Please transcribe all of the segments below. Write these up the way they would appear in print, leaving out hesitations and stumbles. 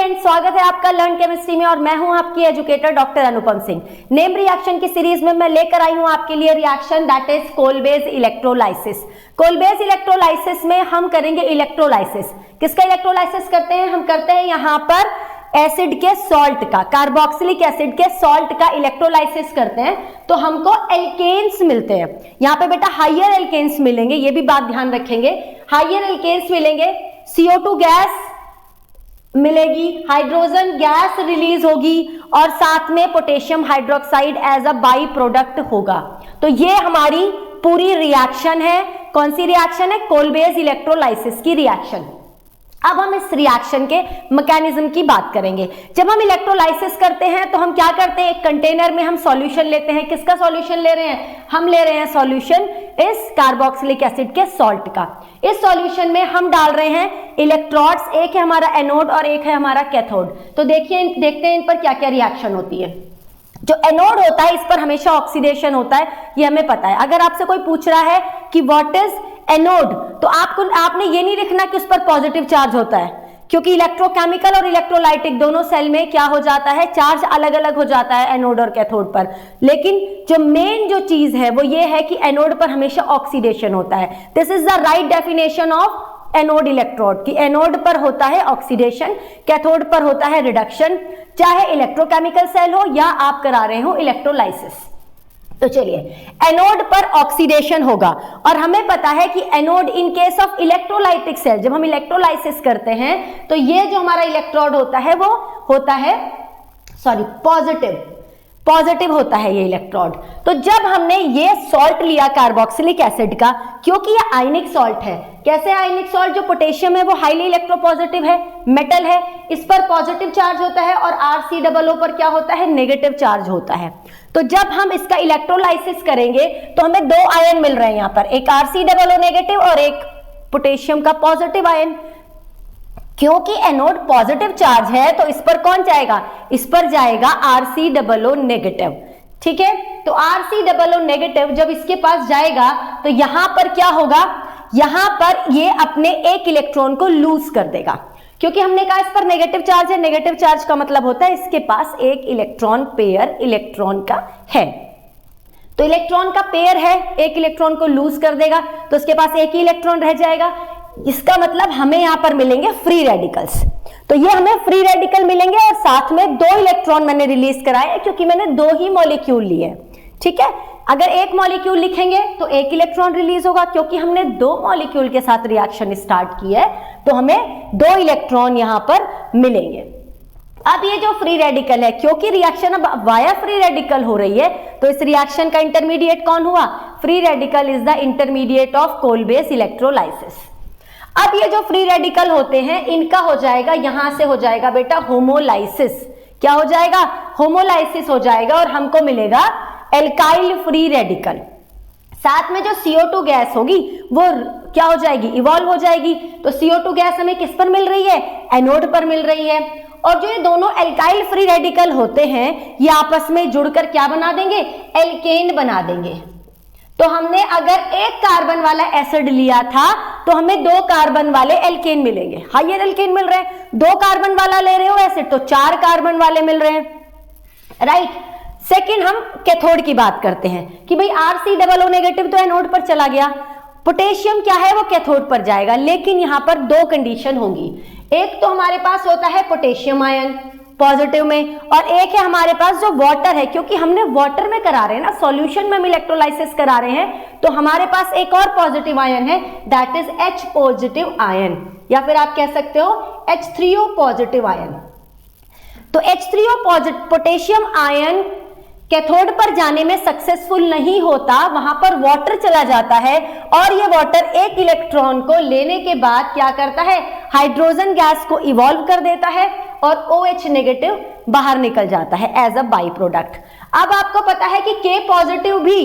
Student, स्वागत है आपका लर्न केमिस्ट्री में और मैं हूं आपकी educator doctor Anupam Singh. Name reaction की सीरीज में मैं लेकर आई हूं आपके लिए reaction that is Kolbe's electrolysis. Kolbe's electrolysis में हम करेंगे इलेक्ट्रोलाइसिस। किसका इलेक्ट्रोलाइसिस करते हैं? हम करते हैं यहाँ पर एसिड के सॉल्ट का, कार्बोक्सिलिक एसिड के सॉल्ट का इलेक्ट्रोलाइसिस करते हैं तो हमको एल्केन्स मिलते हैं। यहाँ पे बेटा हाइयर एल्केन्स मिलेंगे, ये भी बात ध्यान रखेंगे। हाइयर एल्केन्स मिलेंगे, CO2 गैस मिलेगी, हाइड्रोजन गैस रिलीज होगी और साथ में potassium hydroxide as a by product होगा। तो ये हमारी पूरी रिएक्शन है। कौन सी रिएक्शन है? कोलबेज इलेक्ट्रोलाइसिस की रिएक्शन। अब हम इस रिएक्शन के मैकेनिज्म की बात करेंगे। जब हम इलेक्ट्रोलाइसिस करते हैं तो हम क्या करते हैं? एक कंटेनर में हम सॉल्यूशन लेते हैं। किसका सॉल्यूशन ले रहे हैं? हम ले रहे हैं सॉल्यूशन इस कार्बोक्सिलिक एसिड के सॉल्ट का। इस सॉल्यूशन में हम डाल रहे हैं इलेक्ट्रोड्स, एक है हमारा एनोड और एक है हमारा कैथोड। तो देखते हैं इन पर क्या क्या रिएक्शन होती है। जो एनोड होता है इस पर हमेशा ऑक्सीडेशन होता है, ये हमें पता है। अगर आपसे कोई पूछ रहा है कि व्हाट इज एनोड, तो आपने ये नहीं लिखना कि उस पर पॉजिटिव चार्ज होता है, क्योंकि इलेक्ट्रोकेमिकल और इलेक्ट्रोलाइटिक दोनों सेल में क्या हो जाता है? चार्ज अलग अलग हो जाता है एनोड और कैथोड पर। लेकिन जो मेन जो चीज है वो ये है कि एनोड पर हमेशा ऑक्सीडेशन होता है। This is the right definition of anode electrode कि एनोड पर होता है ऑक्सीडेशन, कैथोड पर होता है रिडक्शन, चाहे इलेक्ट्रोकेमिकल सेल हो या आप करा रहे हो इलेक्ट्रोलाइसिस। तो चलिए, एनोड पर ऑक्सीडेशन होगा और हमें पता है कि anode in case of electrolytic cell, जब हम इलेक्ट्रोलाइसिस करते हैं तो ये जो हमारा इलेक्ट्रोड होता है वो होता है पॉजिटिव होता है ये इलेक्ट्रोड। तो जब हमने ये सॉल्ट लिया कार्बोक्सिलिक एसिड का, क्योंकि ये आयनिक सॉल्ट है। कैसे आयनिक सॉल्ट? जो पोटेशियम है वो हाईली इलेक्ट्रोपॉजिटिव है, मेटल है, इस पर पॉजिटिव चार्ज होता है और RCOO पर क्या होता है? नेगेटिव चार्ज होता है। तो जब हम इसका इलेक्ट्रोलाइसिस करेंगे तो हमें दो आयन मिल रहे हैं यहाँ पर, एक RCOO नेगेटिव और एक पोटेशियम का पॉजिटिव आयन। क्योंकि एनोड पॉजिटिव चार्ज है तो इस पर कौन जाएगा? इस पर जाएगा RCOO नेगेटिव। ठीक है, तो RCOO नेगेटिव जब इसके पास जाएगा तो यहां पर क्या होगा? यहां पर ये अपने एक इलेक्ट्रॉन को लूज कर देगा, क्योंकि हमने कहा इस पर नेगेटिव चार्ज है। नेगेटिव चार्ज का मतलब होता है इसके पास एक इलेक्ट्रॉन पेयर इलेक्ट्रॉन का है। तो इलेक्ट्रॉन का पेयर है, एक इलेक्ट्रॉन को लूज कर देगा तो उसके पास एक ही इलेक्ट्रॉन रह जाएगा। इसका मतलब हमें यहां पर मिलेंगे फ्री रेडिकल्स। तो ये हमें फ्री रेडिकल मिलेंगे और साथ में दो इलेक्ट्रॉन मैंने रिलीज कराए, क्योंकि मैंने दो ही मॉलिक्यूल लिए। ठीक है, अगर एक मॉलिक्यूल लिखेंगे तो एक इलेक्ट्रॉन रिलीज होगा, क्योंकि हमने दो मॉलिक्यूल के साथ रिएक्शन स्टार्ट की है तो हमें दो इलेक्ट्रॉन यहां पर मिलेंगे। अब ये जो फ्री रेडिकल है, क्योंकि रिएक्शन अब वाया फ्री रेडिकल हो रही है तो इस रिएक्शन का इंटरमीडिएट कौन हुआ? Free radical is the intermediate of Kolbe's electrolysis. अब ये जो फ्री रेडिकल होते हैं इनका हो जाएगा, यहां से हो जाएगा बेटा होमोलाइसिस। क्या हो जाएगा? होमोलाइसिस हो जाएगा और हमको मिलेगा एल्काइल फ्री रेडिकल। साथ में जो CO2 गैस होगी वो क्या हो जाएगी? इवॉल्व हो जाएगी। तो CO2 गैस हमें किस पर मिल रही है? एनोड पर मिल रही है। और जो ये दोनों एल्काइल फ्री रेडिकल होते हैं ये आपस में जुड़कर क्या बना देंगे? एल्केन बना देंगे। तो हमने अगर एक कार्बन वाला एसिड लिया था तो हमें दो कार्बन वाले एल्केन मिलेंगे, हाइयर एल्केन मिल रहे हैं। दो कार्बन वाला ले रहे हो एसिड तो चार कार्बन वाले मिल रहे हैं, राइट। सेकंड, हम कैथोड की बात करते हैं कि भाई RCOO नेगेटिव तो एनोड पर चला गया, पोटेशियम क्या है? वो कैथोड पर जाएगा। लेकिन यहां पर दो कंडीशन होंगी। एक तो हमारे पास होता है पोटेशियम आयन पॉजिटिव में, और एक है हमारे पास जो वाटर है, क्योंकि हमने वाटर में करा रहे हैं ना, सॉल्यूशन में हम इलेक्ट्रोलाइसिस करा रहे हैं तो हमारे पास एक और पॉजिटिव आयन है that is H positive ion, या फिर आप कह सकते हो H3O पॉजिटिव आयन। तो H3O पोटेशियम आयन कैथोड पर जाने में सक्सेसफुल नहीं होता, वहां पर वाटर चला जाता है और ये वाटर एक इलेक्ट्रॉन को लेने के बाद क्या करता है? हाइड्रोजन गैस को इवॉल्व कर देता है और OH नेगेटिव बाहर निकल जाता है एज अ बाई प्रोडक्ट। अब आपको पता है कि K पॉजिटिव भी,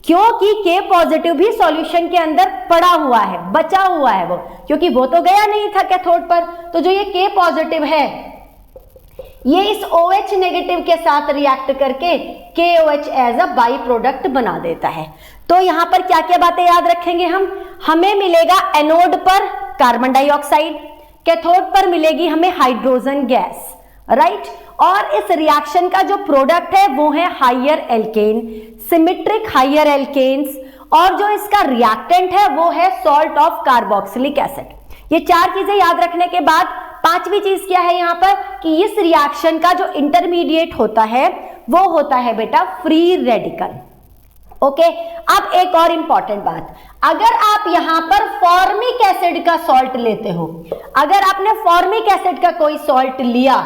क्योंकि K पॉजिटिव भी सॉल्यूशन के अंदर पड़ा हुआ है, बचा हुआ है वो, क्योंकि वो तो गया नहीं था कैथोड पर। तो जो ये K पॉजिटिव है ये इस OH नेगेटिव के साथ रिएक्ट करके KOH as a by product बना देता है। तो यहां पर क्या क्या बातें याद रखेंगे हम? हमें मिलेगा एनोड पर कार्बन डाइऑक्साइड, कैथोड पर मिलेगी हमें हाइड्रोजन गैस, राइट। और इस रिएक्शन का जो प्रोडक्ट है वो है higher alkane, symmetric higher alkanes, और जो इसका रिएक्टेंट है वो है सॉल्ट ऑफ कार्बोक्सिलिक एसिड। ये चार चीजें याद रखने के बाद पांचवी चीज क्या है यहाँ पर कि इस रिएक्शन का जो इंटरमीडिएट होता है वो होता है बेटा फ्री रेडिकल। ओके, अब एक और इंपॉर्टेंट बात, अगर आप यहां पर फॉर्मिक एसिड का सॉल्ट लेते हो, अगर आपने फॉर्मिक एसिड का कोई सॉल्ट लिया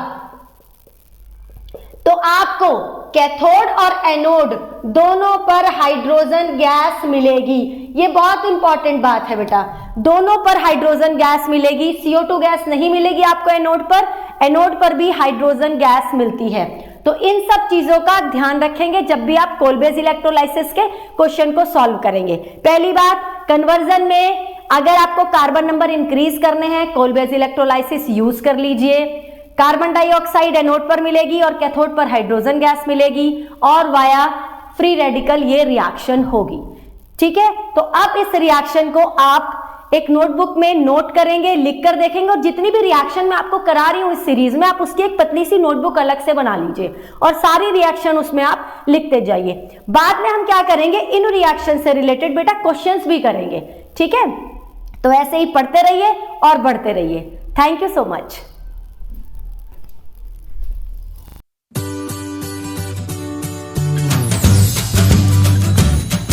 तो आपको कैथोड और एनोड दोनों पर हाइड्रोजन गैस मिलेगी। ये बहुत इंपॉर्टेंट बात है बेटा, दोनों पर हाइड्रोजन गैस मिलेगी, CO2 गैस नहीं मिलेगी आपको एनोड पर भी हाइड्रोजन गैस मिलती है। तो इन सब चीजों का ध्यान रखेंगे जब भी आप कोलबेज इलेक्ट्रोलाइसिस के क्वेश्चन को सॉल्व करेंगे। पहली बात, कन्वर्जन में अगर आपको कार्बन नंबर इंक्रीज करने हैं कोलबेज इलेक्ट्रोलाइसिस यूज कर लीजिए। कार्बन डाइऑक्साइड एनोड पर मिलेगी और कैथोड पर हाइड्रोजन गैस मिलेगी और वाया फ्री रेडिकल ये रिएक्शन होगी। ठीक है, तो अब इस रिएक्शन को आप एक नोटबुक में नोट करेंगे, लिख कर देखेंगे, और जितनी भी रिएक्शन मैं आपको करा रही हूं इस सीरीज में आप उसकी एक पतली सी नोटबुक अलग से बना लीजिए और सारी रिएक्शन उसमें आप लिखते जाइए। बाद में हम क्या करेंगे, इन रिएक्शन से रिलेटेड बेटा क्वेश्चंस भी करेंगे। ठीक है, तो ऐसे ही पढ़ते रहिए और बढ़ते रहिए। Thank you so much.